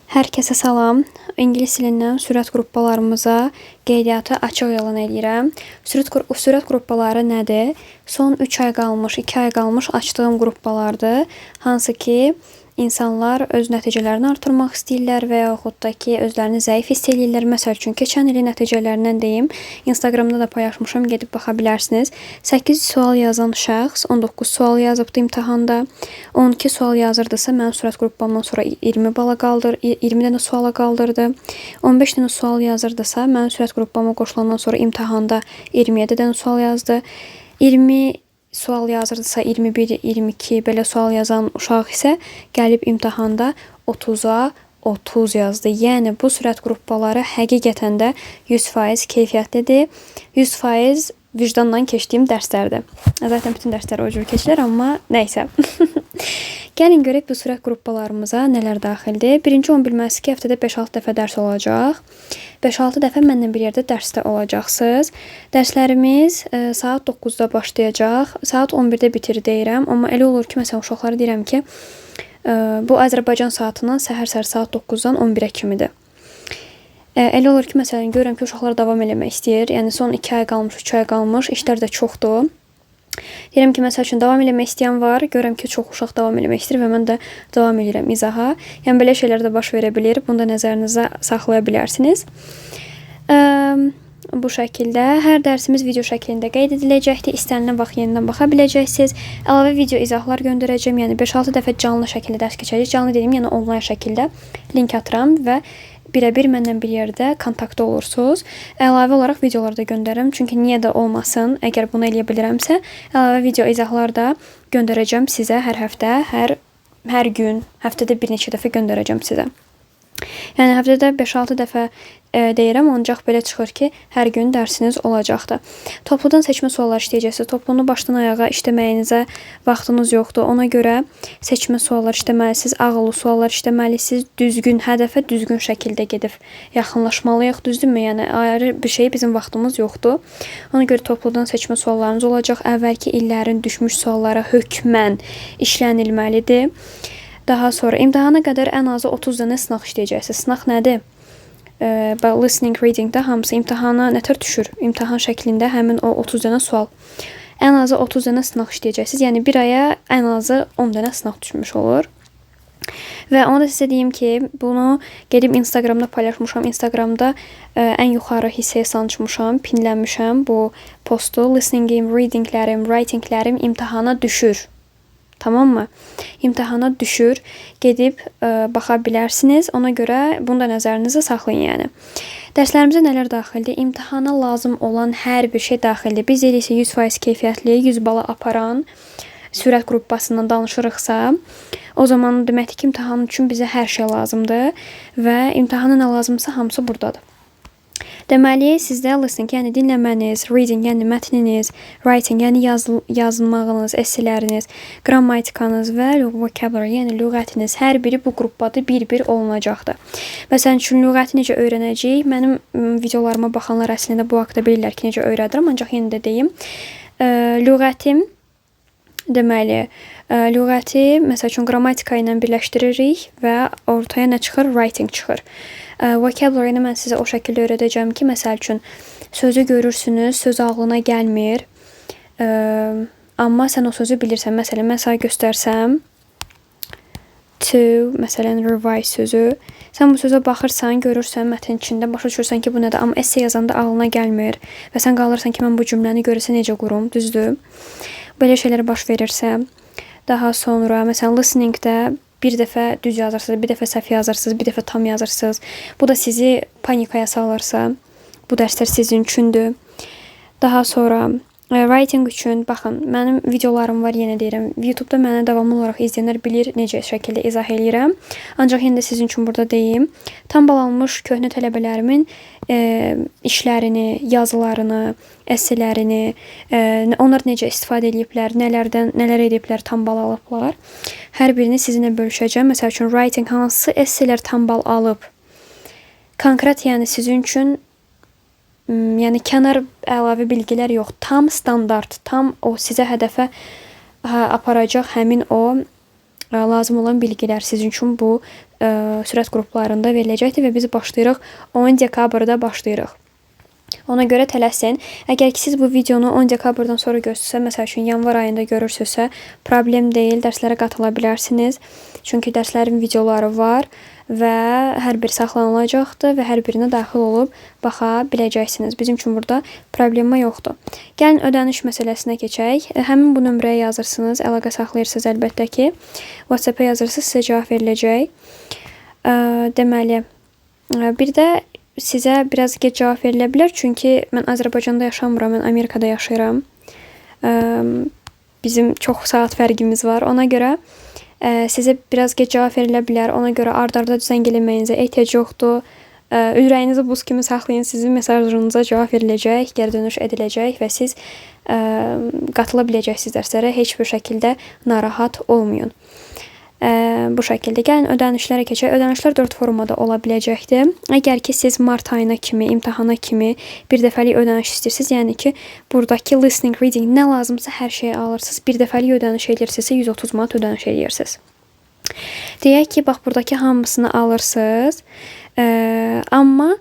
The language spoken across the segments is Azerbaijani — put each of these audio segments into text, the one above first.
Herkese salam. İngilis dilindən sürət qruppalarımıza qeydiyyatı açıq elan edirəm. Sürət qruppaları nədir? Son 3 ay qalmış, 2 ay qalmış açdığım qruppalardır. Hansı ki, insanlar öz nəticələrini artırmaq istəyirlər və yaxud da ki, özlərini zəif hiss edirlər. Məsəl üçün, keçən ilin nəticələrindən deyim. Instagramda da paylaşmışam, gedib baxa bilərsiniz. 8 sual yazan şəxs 19 sual yazıbdı imtahanda. 12 sual yazırdısa, mənim sürət qruppamdan sonra 20 bala qaldır, 20 dənə suala qaldırdı. 15 dənə sual yazırdısa, mənim sürət qruppama qoşulandan sonra imtahanda 27 dənə sual yazdı. 20 sual yazırdısa 21, 22 belə sual yazan uşaq isə gəlib imtahanda 30-a 30 yazdı. Yəni bu sürət qruppaları həqiqətən də 100% keyfiyyətlidir. 100% vicdanla keçdiyim dərslərdir. Zaten bütün dərslər o cür keçilər, amma nəysə. Gəlin görək bu sürət qruppalarımıza nələr daxildir. Birinci onu bilməlisiniz ki, həftədə 5-6 dəfə dərs olacaq. 5-6 dəfə mənlə bir yerdə dərsdə olacaqsınız. Dərslərimiz saat 9-da başlayacaq. Saat 11-də bitir deyirəm. Amma elə olur ki, məsələn, uşaqlara deyirəm ki, bu Azərbaycan saatından səhər saat 9-dan 11-ə kimidir. Elə olur ki, məsələn, görürəm ki, uşaqlar davam eləmək istəyir. Yəni, son 2 ay qalmış, 3 ay qalmış, işlər də çoxdur. Deyirəm ki, məsəl üçün, davam eləmək istəyən var. Görürəm ki, çox uşaq davam eləmək istəyir və mən də davam edirəm izaha. Yəni, belə şeylər də baş verə bilir. Bunu da nəzərinizə saxlaya bilərsiniz. Bu şəkildə hər dərsimiz video şəklində qeyd ediləcəkdir. İstənilən vaxt yenidən baxa biləcəksiniz. Əlavə video izahlar göndərəcəm. Yəni 5-6 dəfə canlı şəkildə dərs keçəcək. Canlı dediyim, yəni onlayn şəkildə link atıram və birə-bir mənlə bir yerdə kontaktda olursunuz. Əlavə olaraq videolar da göndərirəm. Çünki niyə də olmasın, əgər bunu eləyə bilirəmsə, əlavə video izahlar da göndərəcəm sizə hər həftə, hər gün, həftədə bir neçə dəfə göndərəcəm sizə. Yəni həftədə 5-6 dəfə deyirəm, ancaq belə çıxır ki, hər gün dərsiniz olacaqdır. Topludan seçmə suallar işləyəcəksiniz. Toplunu başdan ayağa işləməyinizə vaxtınız yoxdur. Ona görə seçmə suallar işləməlisiniz, ağıllı suallar işləməlisiniz, düzgün hədəfə düzgün şəkildə gedib yaxınlaşmalıyıq, düzdürmü? Yəni ayrı bir şey bizim vaxtımız yoxdur. Ona görə topludan seçmə suallarınız olacaq. Əvvəlki illərin düşmüş suallara hökmən işlənilməlidir. Daha sonra imtahana qədər ən azı 30 dənə sınaq işləyəcəksiniz. Sınaq nədir? Listening, readingdə hamısı imtahana nətər düşür? İmtahan şəklində həmin o 30 dənə sual. Ən azı 30 dənə sınaq işləyəcəksiniz. Yəni bir aya ən azı 10 dənə sınaq düşmüş olur. Və onu da sizə deyim ki, bunu gedib Instagramda paylaşmışam. Instagramda ən yuxarı hissəyə sancmışam, pinlənmişəm bu postu. Listeningim, readinglərim, writinglərim imtahana düşür. Tamam mı? İmtahana düşür. Gedib baxa bilərsiniz. Ona görə bunu da nəzərinizə saxlayın yəni. Dərslərimizə nələr daxildir? İmtahana lazım olan hər bir şey daxildir. Biz elə isə 100% keyfiyyətli, 100 bala aparan sürət qruppasından danışırıqsa, o zaman deməkdir ki, imtahan üçün bizə hər şey lazımdır və imtahana nə lazımsa hamısı buradadır. Deməli, sizdə listening, yəni dinləməniz, reading, yəni mətniniz, writing, yəni yazmağınız, esseləriniz, qrammatikanız və vocabulary, yəni lüğətiniz, hər biri bu qruppada bir-bir olunacaqdır. Məsələn üçün, lüğəti necə öyrənəcəyik? Mənim videolarıma baxanlar əslində bu haqda bilirlər ki, necə öyrədirəm, ancaq yenə də deyim. Lüğətim, deməli, lüğəti, məsəl üçün, qrammatika ilə birləşdiririk və ortaya nə çıxır? Writing çıxır. Vocabulary-ni mən sizə o şəkildə öyrədəcəm ki, məsəl üçün, sözü görürsünüz, söz ağlına gəlmir, amma sən o sözü bilirsən. Məsələn, mən sənə göstərsəm, to, məsələn, revise sözü, sən bu sözə baxırsan, görürsən, mətn içində, başa düşürsən ki, bu nədir, amma esse yazanda ağlına gəlmir və sən qalırsan ki, mən bu cümləni görürsə necə qurum, düzdür? Belə şeylər baş verirsə, daha sonra, məsələn, listeningdə bir dəfə düz yazırsınız, bir dəfə səhv yazırsınız, bir dəfə tam yazırsınız. Bu da sizi panikaya salırsa, bu dərslər sizin üçündür. Daha sonra writing üçün, baxın, mənim videolarım var, yenə deyirəm. YouTube-da mənə davamlı olaraq izləyənlər bilir necə şəkildə izah eləyirəm. Ancaq yenə də sizin üçün burada deyim. Tam bal almış köhnə tələbələrimin işlərini, yazılarını, essələrini, onlar necə istifadə ediblər, nələr ediblər, tam bal alıblar. Hər birini sizinlə bölüşəcəm. Məsəl üçün, writing hansı esselər tam bal alıb? Konkret, yəni sizin üçün yəni kənar əlavə bilgilər yox. Tam standart, tam o sizə hədəfə aparacaq həmin o lazım olan bilgilər sizin üçün bu sürət qruplarında veriləcəkdir və biz başlayırıq 10 dekabrda başlayırıq. Ona görə tələsin. Əgər ki siz bu videonu 10 dekabrdan sonra görürsünüzsə, məsəl üçün yanvar ayında görürsünüzsə, problem deyil, dərslərə qatıla bilərsiniz. Çünki dərslərin videoları var və hər biri saxlanılacaqdır və hər birinə daxil olub baxa biləcəksiniz. Bizim üçün burada problema yoxdur. Gəlin ödəniş məsələsinə keçək. Həmin bu nömrəyə yazırsınız, əlaqə saxlayırsınız əlbəttə ki. WhatsApp-a yazırsınız, sizə cavab veriləcək. Deməli, bir də sizə biraz gec cavab verilə bilər, çünki mən Azərbaycanda yaşamıram, mən Amerikada yaşayıram. Bizim çox saat fərqimiz var. Ona görə sizə biraz gec cavab verilə bilər. Ona görə ard-arda zəng eləməyinizə ehtiyac yoxdur. Ürəyinizi buz kimi saxlayın, sizin mesajlarınıza cavab veriləcək, geri dönüş ediləcək və siz qatıla biləcəksiniz dərslərə. Heç bir şəkildə narahat olmayın. Bu şəkildə gəlin ödənişlərə keçək. Ödənişlər 4 formada ola biləcəkdir. Əgər ki siz mart ayına kimi, imtahana kimi bir dəfəlik ödəniş istəyirsiniz, yəni ki buradakı listening, reading nə lazımsa hər şeyi alırsınız. Bir dəfəlik ödəniş edirsinizsə 130 manat ödəniş edirsiniz. Deyək ki, bax buradakı hamısını alırsınız. Amma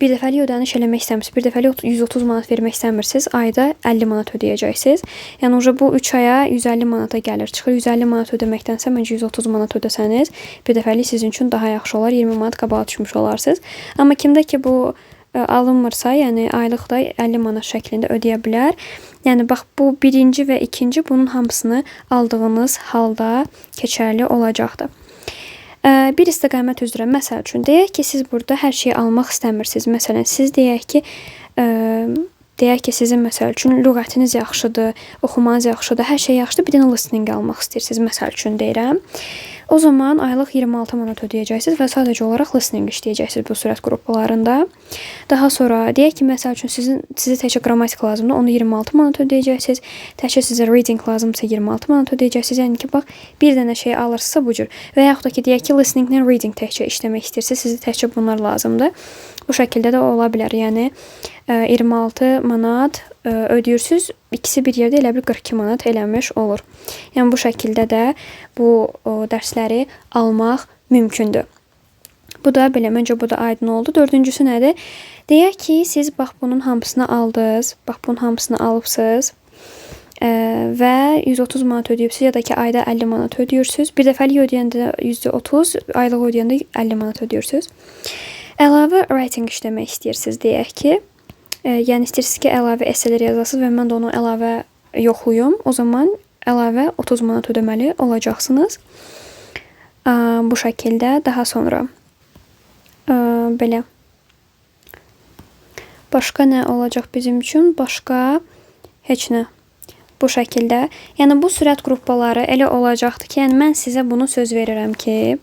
bir dəfəlik ödəniş eləmək istəmirsiniz. Bir dəfəlik 130 manat vermək istəmirsiniz. Ayda 50 manat ödəyəcəksiniz. Yəni bu 3 aya 150 manata gəlir. Çıxır 150 manat ödəməkdənsə məncə 130 manat ödəsəniz bir dəfəlik sizin üçün daha yaxşı olar. 20 manat qabağa düşmüş olarsınız. Amma kimdə ki bu alınmırsa, yəni aylıqda 50 manat şəklində ödəyə bilər. Yəni bax bu birinci və ikinci bunun hamısını aldığınız halda keçərli olacaqdır. Bir istiqamət üzrə, məsəl üçün, deyək ki, siz burada hər şeyi almaq istəmirsiniz. Məsələn, siz deyək ki, sizin məsəl üçün lüğətiniz yaxşıdır, oxumanız yaxşıdır, hər şey yaxşıdır, bir dənə listening almaq istəyirsiniz, məsəl üçün deyirəm. O zaman aylıq 26 manat ödəyəcəksiniz və sadəcə olaraq listening işləyəcəksiniz bu sürət qruplarında. Daha sonra deyək ki, məsəl üçün sizə təkcə qrammatika lazımdır, onu 26 manat ödəyəcəksiniz. Təkcə sizə reading lazımdırsa 26 manat ödəyəcəksiniz. Yəni ki, bax, bir dənə şey alırsınızsa bu cür. Və yaxud da ki, deyək ki, listeninglə reading təkcə işləmək istəyirsiniz, sizə təkcə bunlar lazımdır. Bu şəkildə də ola bilər. Yəni 26 manat ödəyirsiniz, ikisi bir yerdə elə bir 42 manat eləmiş olur. Yəni bu şəkildə də bu dərsləri almaq mümkündür. Bu da belə, məncə bu da aydın oldu. Dördüncüsü nədir? Deyək ki, siz bax bunun hamısını aldınız, bax bunun hamısını alıbsınız və 130 manat ödəyibsiniz ya da ki ayda 50 manat ödəyirsiniz. Bir dəfəlik ödəyəndə %30, aylıq ödəyəndə 50 manat ödəyirsiniz. Əlavə writing işləmək istəyirsiniz, deyək ki. Yəni istəyirsiniz ki, əlavə esselər yazasınız və mən də onu əlavə yoxluyum. O zaman əlavə 30 manat ödəməli olacaqsınız. Bu şəkildə daha sonra belə. Başqa nə olacaq bizim üçün? Başqa heç nə. Bu şəkildə. Yəni bu sürət qrupları elə olacaqdır ki, yəni mən sizə bunu söz verirəm ki,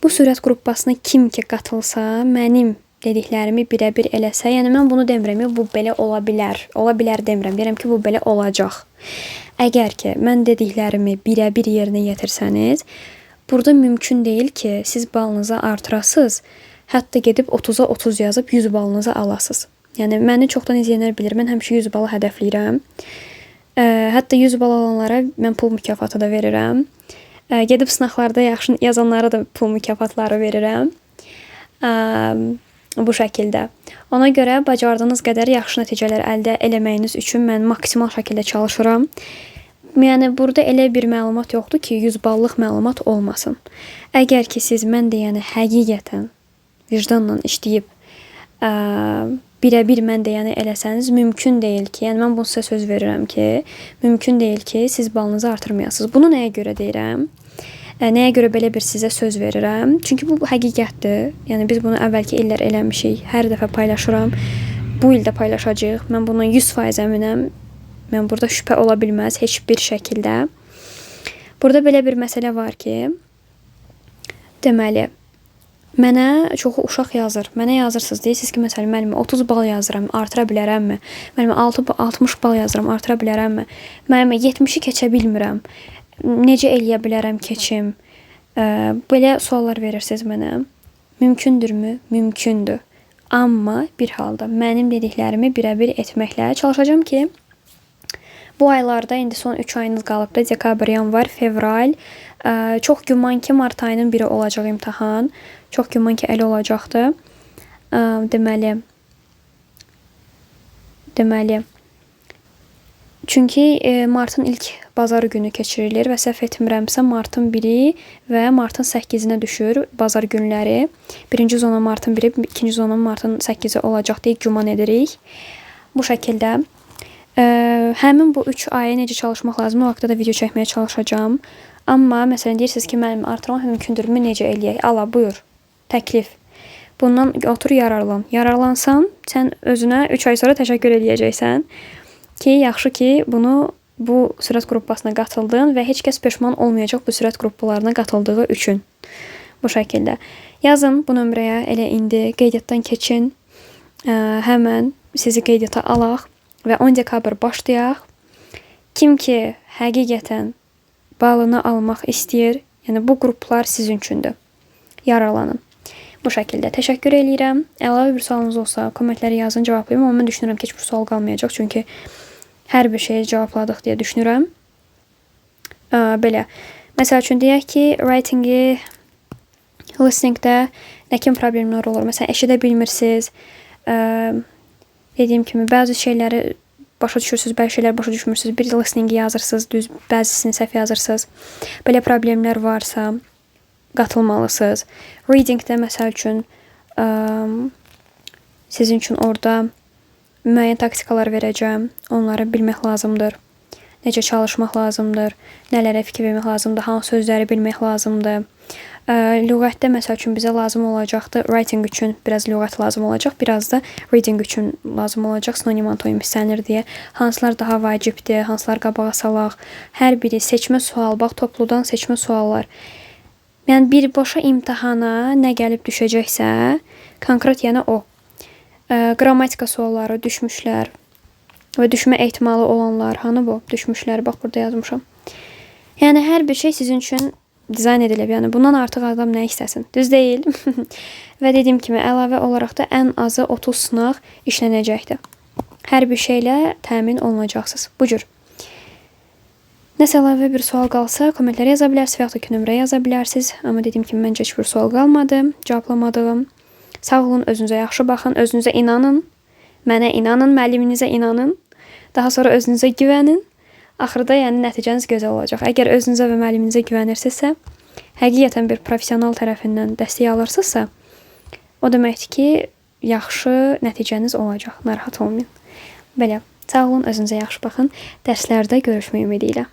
bu sürət qrupasına kim ki qatılsa, mənim dediklərimi birə-bir eləsə, yəni mən bunu demirəm, bu belə ola bilər. Ola bilər demirəm. Deyirəm ki, bu belə olacaq. Əgər ki, mən dediklərimi birə-bir yerinə yetirsəniz, burada mümkün deyil ki, siz balınızı artırasınız, hətta gedib 30-a 30 yazıb 100 balınızı alasınız. Yəni məni çoxdan izləyənlər bilir, mən həmişə 100 balı hədəfləyirəm. Hətta 100 bal alanlara mən pul mükafatı da verirəm. Gedib sınaqlarda yaxşı yazanlara da pul mükafatları verirəm. Bu şəkildə. Ona görə bacardığınız qədər yaxşı nəticələr əldə eləməyiniz üçün mən maksimal şəkildə çalışıram. Yəni burada elə bir məlumat yoxdur ki, 100 ballıq məlumat olmasın. Əgər ki siz mən deyəni həqiqətən vicdanla işləyib birə-bir mən deyəni eləsəniz, mümkün deyil ki, yəni mən bunu sizə söz verirəm ki, mümkün deyil ki, siz balınızı artırmayasınız. Bunu nəyə görə deyirəm? Nəyə görə belə bir sizə söz verirəm? Çünki bu həqiqətdir. Yəni biz bunu əvvəlki illər eləmişik. Hər dəfə paylaşıram. Bu ildə paylaşacağıq. Mən bundan 100% əminəm. Mən burada şübhə ola bilməz heç bir şəkildə. Burada belə bir məsələ var ki, deməli, mənə çoxu uşaq yazır. Mənə yazırsınız, deyirsiniz ki, məsələn, müəllimə 30 bal yazıram, artıra bilərəmmi? Müəllimə 60 bal yazıram, artıra bilərəmmi? Müəllimə 70-i keçə bilmirəm. Necə eləyə bilərəm keçim? Belə suallar verirsiniz mənə. Mümkündürmü? Mümkündür. Amma bir halda mənim dediklərimi birə-bir etməklə çalışacağım ki, bu aylarda indi son 3 ayınız qalıbdır. Dekabr, yanvar, fevral, Çox güman ki, mart ayının 1-i olacaq imtahan. Çox güman ki, elə olacaqdı. Deməli. Çünki martın ilk bazar günü keçirilir və səhv etmirəmsə martın 1-i və martın 8-inə düşür bazar günləri. Birinci zona martın 1-i, ikinci zona martın 8-i olacaq deyə güman edirik. Bu şəkildə. Həmin bu 3 aya necə çalışmaq lazımdır, o haqqda da video çəkməyə çalışacağım. Amma məsələn deyirsiniz ki, müəllim artırmaq mümkündürmü, necə eləyək? Ala, buyur, təklif. Bundan otur yararlan. Yararlansan, sən özünə 3 ay sonra təşəkkür eləyəcəksən. Ki, yaxşı ki, bu sürət qrupasına qatıldın və heç kəs peşman olmayacaq bu sürət qruplarına qatıldığı üçün. Bu şəkildə. Yazın bu nömrəyə elə indi qeydiyyatdan keçin. Həmən sizi qeydiyyata alaq və 10 dekabr başlayaq. Kim ki, həqiqətən balını almaq istəyir, yəni bu qruplar sizin üçündür. Yararlanın. Bu şəkildə. Təşəkkür eləyirəm. Əlavə bir sualınız olsa, kommentləri yazın, cavablayım. Amma mən düşünürəm ki, heç bir sual qalmayacaq. Çünki hər bir şeyi cavabladıq deyə düşünürəm. Belə. Məsəl üçün deyək ki, writing-i, listening-də nə kimi problemlər olur? Məsələn, eşidə bilmirsiniz. Dediyim kimi, bəzi şeyləri başa düşürsünüz, bəzi şeyləri başa düşmürsünüz. Bir listening-i yazırsınız, düz, bəzisini səhv yazırsınız. Belə problemlər varsa, qatılmalısınız. Reading-də məsəl üçün sizin üçün orada müəyyən taktikalar verəcəm. Onları bilmək lazımdır. Necə çalışmaq lazımdır. Nələrə fikir vermək lazımdır. Hansı sözləri bilmək lazımdır. Lüğətdə məsəl üçün bizə lazım olacaqdır. Writing üçün biraz lüğət lazım olacaq. Biraz da reading üçün lazım olacaq. Sinonim antonim hissələnir deyə. Hansılar daha vacibdir, hansılar qabağa salaq. Hər biri seçmə sual. Bax, topludan seçmə suallar. Yəni, birbaşa imtahana nə gəlib düşəcəksə, konkret yəni o. Qrammatika sualları düşmüşlər və düşmə ehtimalı olanlar. Hanı bu? Düşmüşlər. Bax, burada yazmışam. Yəni, hər bir şey sizin üçün dizayn edilib. Yəni, bundan artıq adam nə istəsin? Düz deyil. Və dediyim kimi, əlavə olaraq da ən azı 30 sınaq işlənəcəkdir. Hər bir şeylə təmin olunacaqsınız. Bu cür. Nəsə əlavə bir sual qalsa, kommentlərə yaza bilərsiniz və yaxud da ki, nömrəyə yaza bilərsiniz. Amma dediyim kimi, məncə heç bir sual qalmadı. Cavablamadığım. Sağ olun, özünüzə yaxşı baxın, özünüzə inanın. Mənə inanın, müəlliminizə inanın. Daha sonra özünüzə güvənin. Axırda yəni nəticəniz gözəl olacaq. Əgər özünüzə və müəlliminizə güvənirsinizsə, həqiqətən bir professional tərəfindən dəstək alırsınızsa, o deməkdir ki, yaxşı nəticəniz olacaq. Narahat olmayın. Belə, sağ olun, özünüzə yaxşı baxın. Dərslərdə görüşmək ümidi ilə.